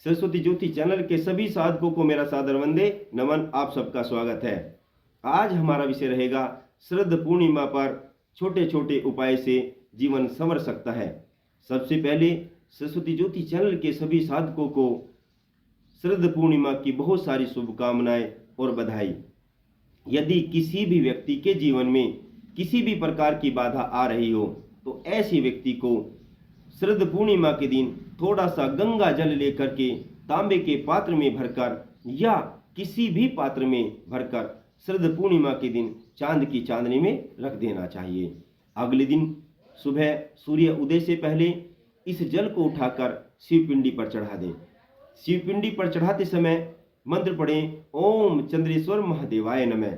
सरस्वती ज्योति channel के सभी साधकों को मेरा सादर वंदे नमन। आप सबका स्वागत है। आज हमारा विषय रहेगा शरद पूर्णिमा पर छोटे छोटे उपाय से जीवन संवर सकता है। सबसे पहले सरस्वती ज्योति चैनल के सभी साधकों को शरद पूर्णिमा की बहुत सारी शुभकामनाएं और बधाई। यदि किसी भी व्यक्ति के जीवन में किसी भी प्रकार की बाधा आ रही हो तो ऐसे व्यक्ति को शरद पूर्णिमा के दिन थोड़ा सा गंगा जल लेकर के तांबे के पात्र में भरकर या किसी भी पात्र में भरकर शरद पूर्णिमा के दिन चांद की चांदनी में रख देना चाहिए। अगले दिन सुबह सूर्य उदय से पहले इस जल को उठाकर शिवपिंडी पर चढ़ा दें। शिवपिंडी पर चढ़ाते समय मंत्र पढ़ें, ओम चंद्रेश्वर महादेवाय नमः।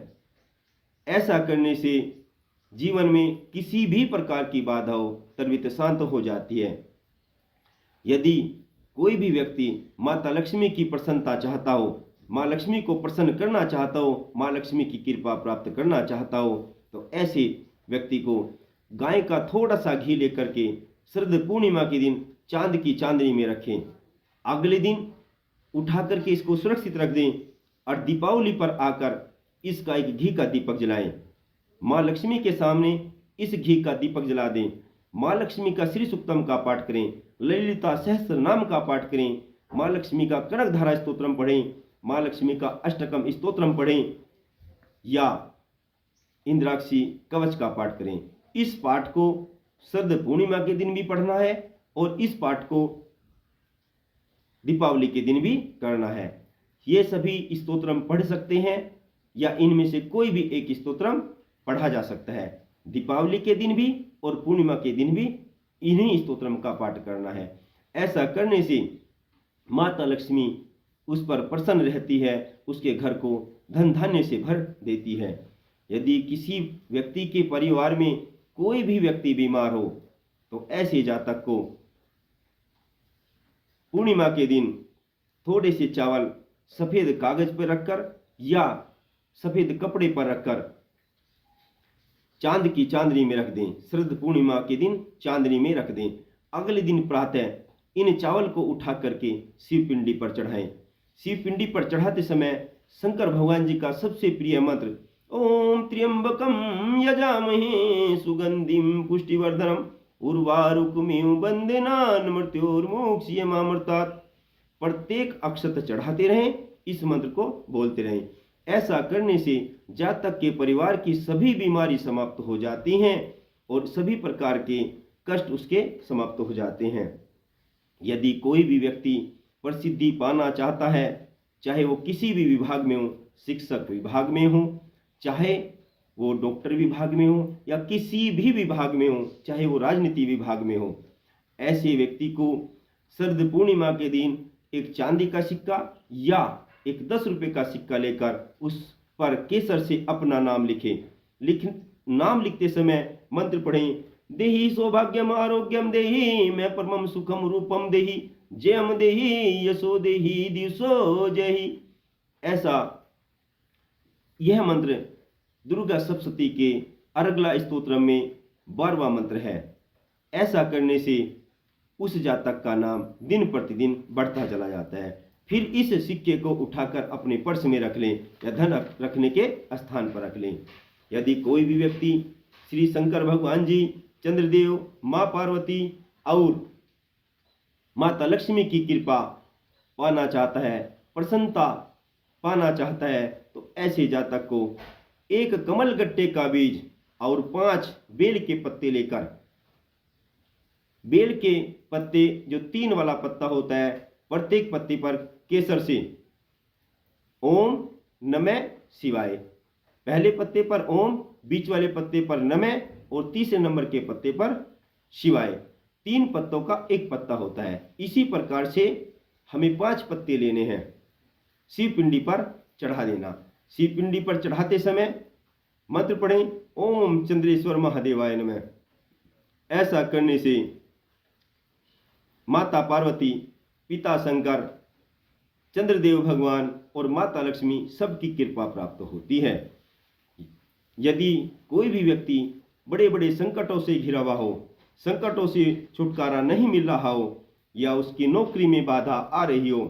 ऐसा करने से जीवन में किसी भी प्रकार की बाधा हो त्वरित शांत हो जाती है। यदि कोई भी व्यक्ति माता लक्ष्मी की प्रसन्नता चाहता हो, माँ लक्ष्मी को प्रसन्न करना चाहता हो, माँ लक्ष्मी की कृपा प्राप्त करना चाहता हो तो ऐसे व्यक्ति को गाय का थोड़ा सा घी लेकर के शरद पूर्णिमा के दिन चांद की चांदनी में रखें। अगले दिन उठा करके इसको सुरक्षित रख दें और दीपावली पर आकर इसका एक घी का दीपक जलाएं। माँ लक्ष्मी के सामने इस घी का दीपक जला दें। माँ लक्ष्मी का श्री सुक्तम का पाठ करें, ललिता सहस्त्र नाम का पाठ करें, माँ लक्ष्मी का कनकधारा स्तोत्रम पढ़ें, माँ लक्ष्मी का अष्टकम स्तोत्रम पढ़ें या इंद्राक्षी कवच का पाठ करें। इस पाठ को शरद पूर्णिमा के दिन भी पढ़ना है और इस पाठ को दीपावली के दिन भी करना है। ये सभी स्तोत्रम पढ़ सकते हैं या इनमें से कोई भी एक स्तोत्रम पढ़ा जा सकता है। दीपावली के दिन भी और पूर्णिमा के दिन भी इन्हीं स्तोत्रम का पाठ करना है। ऐसा करने से माता लक्ष्मी उस पर प्रसन्न रहती है, उसके घर को धन धान्य से भर देती है। यदि किसी व्यक्ति के परिवार में कोई भी व्यक्ति बीमार हो तो ऐसे जातक को पूर्णिमा के दिन थोड़े से चावल सफेद कागज पर रखकर या सफेद कपड़े पर रखकर चांद की चांदनी में रख दें। शरद पूर्णिमा के दिन चांदनी में रख दें। अगले दिन प्रातः इन चावल को उठा करके शिवपिंडी पर चढ़ाएं। शिवपिंडी पर चढ़ाते समय शंकर भगवान जी का सबसे प्रिय मंत्र ओम त्र्यंबकम यजामहे सुगंधिम पुष्टिवर्धनम उर्वारुकमिव बंदेनान मृत्योर्मुक्षयमामृतात् प्रत्येक अक्षत चढ़ाते रहें, इस मंत्र को बोलते रहें। ऐसा करने से जातक के परिवार की सभी बीमारी समाप्त हो जाती हैं और सभी प्रकार के कष्ट उसके समाप्त हो जाते हैं। यदि कोई भी व्यक्ति प्रसिद्धि पाना चाहता है, चाहे वो किसी भी विभाग में हो, शिक्षक विभाग में हो, चाहे वो डॉक्टर विभाग में हो या किसी भी विभाग में हो, चाहे वो राजनीति विभाग में हो, ऐसे व्यक्ति को शरद पूर्णिमा के दिन एक चांदी का सिक्का या एक 10 रुपये का सिक्का लेकर उस पर केसर से अपना नाम नाम लिखते समय मंत्र पढ़ें, देहि सौभाग्यम आरोग्यम देहि मैं परमम सुखम रूपम देहि जयम देहि यशो देहि दिवसो जयहि। ऐसा यह मंत्र दुर्गा सप्तशती के अर्गला स्तोत्र में 12वां मंत्र है। ऐसा करने से उस जातक का नाम दिन प्रतिदिन बढ़ता चला जाता है। फिर इस सिक्के को उठाकर अपने पर्स में रख लें या धन रखने के स्थान पर रख लें। यदि कोई भी व्यक्ति श्री शंकर भगवान जी, चंद्रदेव, माँ पार्वती और माता लक्ष्मी की कृपा पाना चाहता है, प्रसन्नता पाना चाहता है तो ऐसे जातक को एक कमल गट्टे का बीज और 5 बेल के पत्ते लेकर, बेल के पत्ते जो 3 वाला पत्ता होता है, प्रत्येक पत्ते पर केसर से ओम नमः शिवाय, पहले पत्ते पर ओम, बीच वाले पत्ते पर नमः और तीसरे नंबर के पत्ते पर शिवाय। 3 पत्तों का एक पत्ता होता है। इसी प्रकार से हमें 5 पत्ते लेने हैं, शिवपिंडी पर चढ़ा देना। शिवपिंडी पर चढ़ाते समय मंत्र पढ़ें, ओम चंद्रेश्वर महादेवाय नमः। ऐसा करने से माता पार्वती, पिता शंकर, चंद्रदेव भगवान और माता लक्ष्मी सबकी कृपा प्राप्त होती है। यदि कोई भी व्यक्ति बड़े बड़े संकटों से घिरा हुआ हो, संकटों से छुटकारा नहीं मिल रहा हो या उसकी नौकरी में बाधा आ रही हो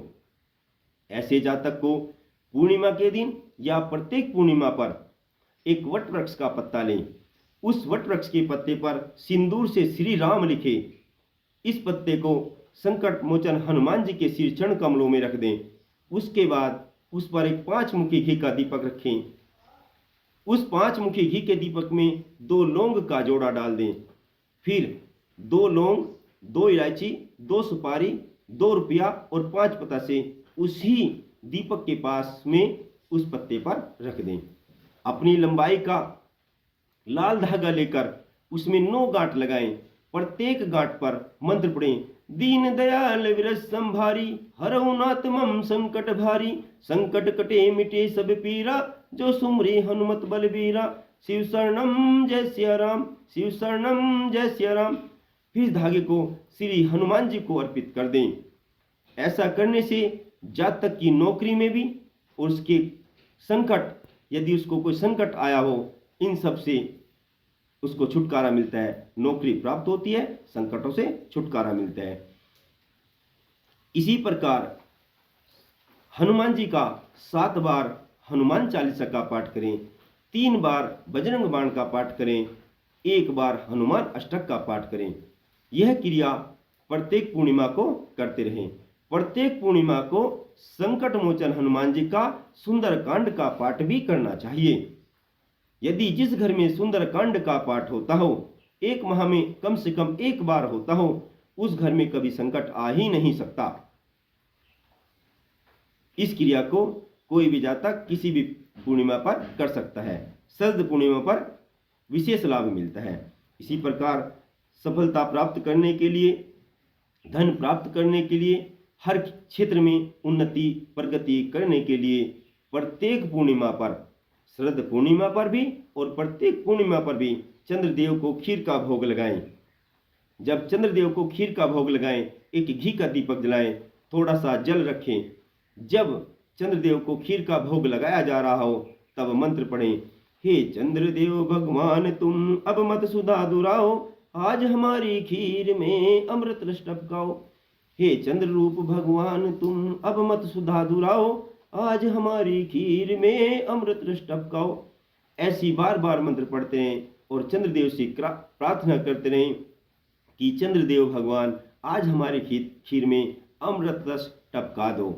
ऐसे जातक को पूर्णिमा के दिन या प्रत्येक पूर्णिमा पर एक वट वृक्ष का पत्ता लें। उस वट वृक्ष के पत्ते पर सिंदूर से श्री राम लिखे। इस पत्ते को संकट मोचन हनुमान जी के सिर चरण कमलों में रख दें। उसके बाद उस पर एक 5 मुखी घी का दीपक रखें। उस 5 मुखी घी के दीपक में 2 लौंग का जोड़ा डाल दें। फिर 2 लौंग, 2 इलायची, 2 सुपारी, 2 रुपया और 5 पतासे उसी दीपक के पास में उस पत्ते पर रख दें। अपनी लंबाई का लाल धागा लेकर उसमें 9 गांठ लगाएं। प्रत्येक गांठ पर मंत्र पढ़ें। दीन दयाल विरस संभारी, हरऊ नाथ मम संकट भारी। संकट कटे मिटे सब पीरा, जो सुमरे हनुमत बलबीरा। शिव शरणम जय सिया राम, शिव शरणम जय सिया राम। फिर धागे को श्री हनुमान जी को अर्पित कर दें। ऐसा करने से जातक की नौकरी में भी और उसके संकट, यदि उसको कोई संकट आया हो, इन सब से उसको छुटकारा मिलता है। नौकरी प्राप्त होती है, संकटों से छुटकारा मिलता है। इसी प्रकार हनुमान जी का 7 बार हनुमान चालीसा का पाठ करें, 3 बार बजरंग बाण का पाठ करें, 1 बार हनुमान अष्टक का पाठ करें। यह क्रिया प्रत्येक पूर्णिमा को करते रहें। प्रत्येक पूर्णिमा को संकट मोचन हनुमान जी का सुंदरकांड का पाठ भी करना चाहिए। यदि जिस घर में सुंदरकांड का पाठ होता हो, 1 माह में कम से कम 1 बार होता हो, उस घर में कभी संकट आ ही नहीं सकता। इस क्रिया को कोई भी जातक किसी भी पूर्णिमा पर कर सकता है। शरद पूर्णिमा पर विशेष लाभ मिलता है। इसी प्रकार सफलता प्राप्त करने के लिए, धन प्राप्त करने के लिए, हर क्षेत्र में उन्नति प्रगति करने के लिए प्रत्येक पूर्णिमा पर, शरद पूर्णिमा पर भी और प्रत्येक पूर्णिमा पर भी चंद्रदेव को खीर का भोग लगाएं। जब चंद्रदेव को खीर का भोग लगाएं, एक घी का दीपक जलाएं, थोड़ा सा जल रखें। जब चंद्रदेव को खीर का भोग लगाया जा रहा हो, तब मंत्र पढ़ें। हे चंद्रदेव भगवान तुम अब मत सुधा दुराओ, आज हमारी खीर में अमृत रस टपकाओ। हे चंद्र रूप भगवान तुम अब मत सुधा दुराओ, आज हमारी खीर में अमृत रस टपकाओ। ऐसी बार बार मंत्र पढ़ते हैं और चंद्रदेव से प्रार्थना करते रहें कि चंद्रदेव भगवान आज हमारी खीर में अमृत रस टपका दो।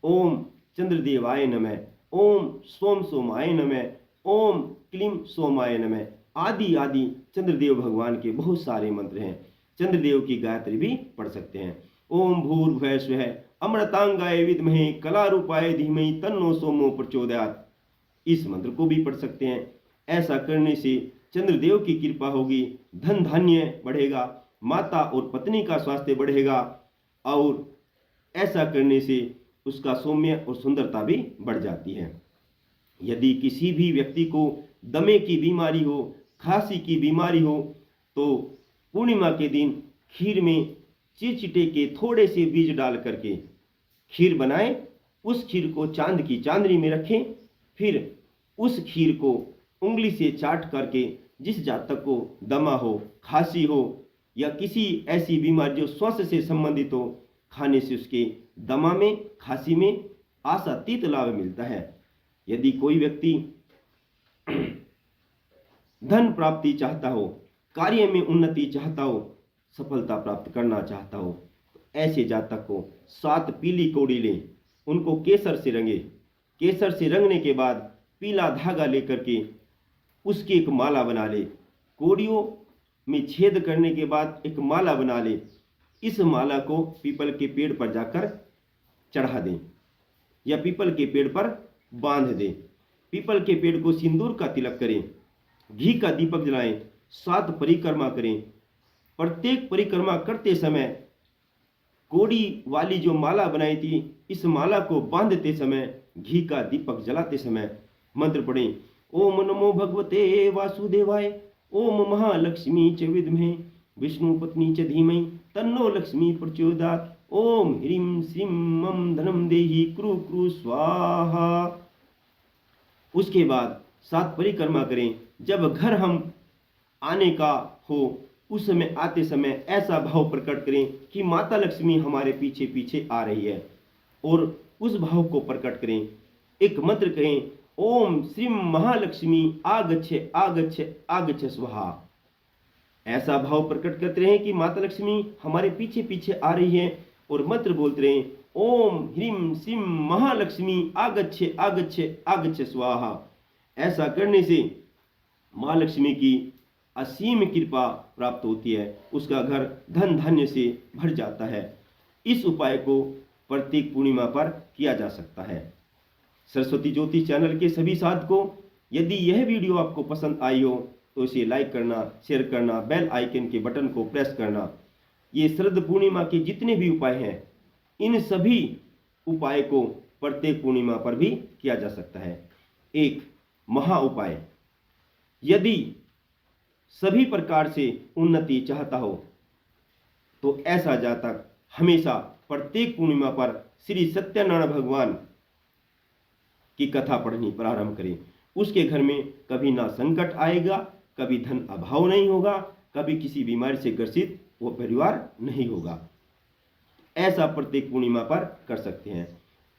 ओम चंद्रदेवाय नमः, ओम सोम सोमाय नमः, ओम क्लीम सोमाय नमः आदि आदि चंद्रदेव भगवान के बहुत सारे मंत्र हैं। चंद्रदेव की गायत्री भी पढ़ सकते हैं। ओम भूर्भुवः स्वः अमृतांगाय विद्महे कलारूपाय धीमहि तन्नो सोमो प्रचोदयात्। इस मंत्र को भी पढ़ सकते हैं। ऐसा करने से चंद्रदेव की कृपा होगी, धन धान्य बढ़ेगा, माता और पत्नी का स्वास्थ्य बढ़ेगा और ऐसा करने से उसका सौम्य और सुंदरता भी बढ़ जाती है। यदि किसी भी व्यक्ति को दमे की बीमारी हो, खांसी की बीमारी हो, तो पूर्णिमा के दिन खीर में चिरचिटे के थोड़े से बीज डाल करके खीर बनाएं। उस खीर को चांद की चांदनी में रखें। फिर उस खीर को उंगली से चाट करके जिस जातक को दमा हो, खांसी हो या किसी ऐसी बीमारी जो श्वास से संबंधित हो, खाने से उसके दमा में, खांसी में आशातीत लाभ मिलता है। यदि कोई व्यक्ति धन प्राप्ति चाहता हो, कार्य में उन्नति चाहता हो, सफलता प्राप्त करना चाहता हो, तो ऐसे जातक को 7 पीली कौड़ी लें, उनको केसर से रंगे। केसर से रंगने के बाद पीला धागा लेकर के उसकी एक माला बना ले। कौड़ियों में छेद करने के बाद एक माला बना ले। इस माला को पीपल के पेड़ पर जाकर चढ़ा दें या पीपल के पेड़ पर बांध दें। पीपल के पेड़ को सिंदूर का तिलक करें, घी का दीपक जलाएं, 7 परिक्रमा करें। प्रत्येक परिक्रमा करते समय कौड़ी वाली जो माला बनाई थी, इस माला को बांधते समय, घी का दीपक जलाते समय मंत्र पढ़ें। ओम नमो भगवते वासुदेवाय, ओम महालक्ष्मी च विद्महे विष्णु पत्नी च धीमहि तन्नो लक्ष्मी प्रचोदयात्। ओम ह्रीं श्रीं मम धनम देहि क्रू क्रू स्वाहा। उसके बाद 7 परिक्रमा करें। जब घर हम आने का हो, उस समय आते समय ऐसा भाव प्रकट करें कि माता लक्ष्मी हमारे पीछे पीछे आ रही है और उस भाव को प्रकट करें। एक मंत्र कहें, ओम श्रीम महालक्ष्मी आगच्छे आगच्छे आगच्छे स्वाहा। ऐसा भाव प्रकट करते रहें कि माता लक्ष्मी हमारे पीछे पीछे आ रही है, और मंत्र बोलते रहें, ओम ह्रीम श्रीम महालक्ष्मी आगच्छे आगच्छे आगच्छे स्वाहा। ऐसा करने से माँ लक्ष्मी की असीम कृपा प्राप्त होती है, उसका घर धन धान्य से भर जाता है। इस उपाय को प्रत्येक पूर्णिमा पर किया जा सकता है। सरस्वती ज्योतिष चैनल के सभी साधकों, यदि यह वीडियो आपको पसंद आई हो तो इसे लाइक करना, शेयर करना, बेल आइकन के बटन को प्रेस करना। ये शरद पूर्णिमा के जितने भी उपाय हैं, इन सभी उपाय को प्रत्येक पूर्णिमा पर भी किया जा सकता है। एक महा उपाय, यदि सभी प्रकार से उन्नति चाहता हो तो ऐसा जातक हमेशा प्रत्येक पूर्णिमा पर श्री सत्यनारायण भगवान की कथा पढ़नी प्रारंभ करें। उसके घर में कभी ना संकट आएगा, कभी धन अभाव नहीं होगा, कभी किसी बीमारी से ग्रसित वो परिवार नहीं होगा। ऐसा प्रत्येक पूर्णिमा पर कर सकते हैं।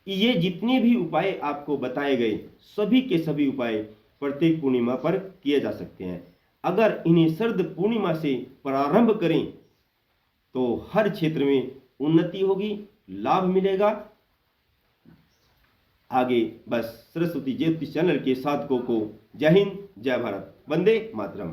ये जितने भी उपाय आपको बताए गए, सभी के सभी उपाय प्रत्येक पूर्णिमा पर किए जा सकते हैं। अगर इन्हें शरद पूर्णिमा से प्रारंभ करें तो हर क्षेत्र में उन्नति होगी, लाभ मिलेगा। आगे बस सरस्वती ज्योतिष चैनल के साधकों को जय हिंद, जय भारत, वंदे मातरम।